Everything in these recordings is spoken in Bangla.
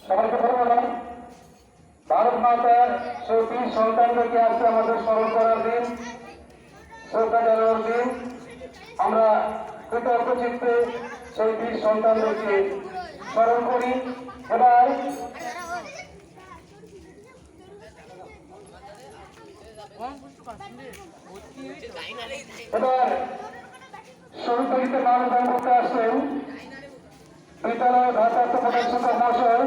সবাইকে বললাম ভারত মাতার সেই বীর সন্তানদেরকে আজকে আমাদের স্মরণ করার দিন, শ্রদ্ধা জানানোর দিন। আমরা কৃতজ্ঞ চিত্তে সেই বীর সন্তানদেরকে স্মরণ করি। এবার শহীদ বাড়িতে মানবদান করতে আসছেন বিদ্যালয়ের ভারপ্রাপ্ত প্রধান শিক্ষক মহাশয়।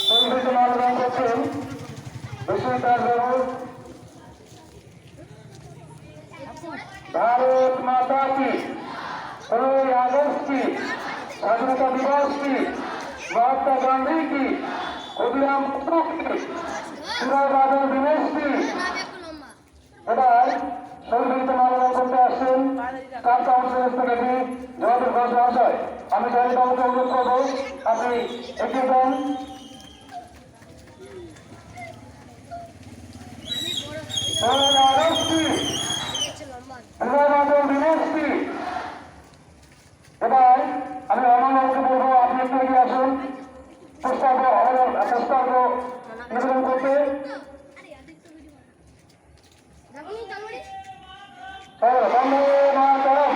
শহীদ মানবদান করছেন বিশ্ববিদ্যালয়। भारत माता की 15 अगस्त की स्वाधीनता दिवस की महात्मा गांधी की खुदीराम बोस की सूर्यबादल दिवस की এবার সংগঠিত মানবদান করতে আসছেন কার কাউন্সিলের সেক্রেটারি জয়দেব ঘোষ মহাশয়। আমি জয়দেব বাবুকে অনুরোধ করবো আপনি এগিয়ে যান। এবার আমি রহমানকে বলবো আপনি একটু এগিয়ে আসুন প্রস্তাব নিবেদন করতে। বন্দে মাতরম,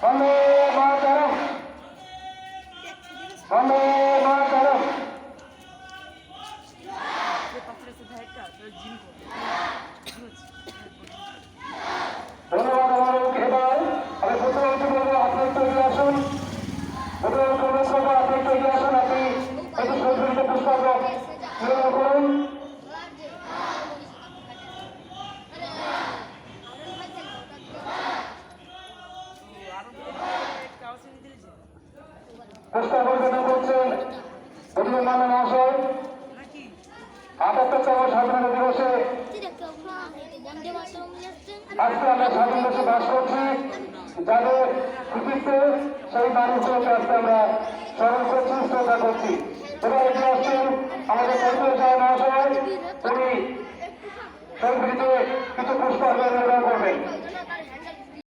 বন্দে মাতরম, বন্দে মাতরম। ধন্যবাদ আমাকে। এবার আমি প্রথমত বলবো আপনি একটু এগিয়ে আসুন, প্রথমত অনুরোধ করবো আপনি একটু এগিয়ে আসুন, আপনি একটু সংস্কৃত পুস্তক নিবেদন করুন। পুস্তক নিবেদন করছেন অভিনন্দন মহাশয়। ৭৮তম স্বাধীনতা দিবসে আজকে আমরা স্বাধীন দেশে বাস করছি, যাদের কৃতিত্বে সেই মানুষগুলোকে আজকে আমরা স্মরণ করছি, শ্রদ্ধা করছি। এবার এগিয়ে আসছেন আমাদের পরিচয় মহাশয়, তিনি সংগৃহীত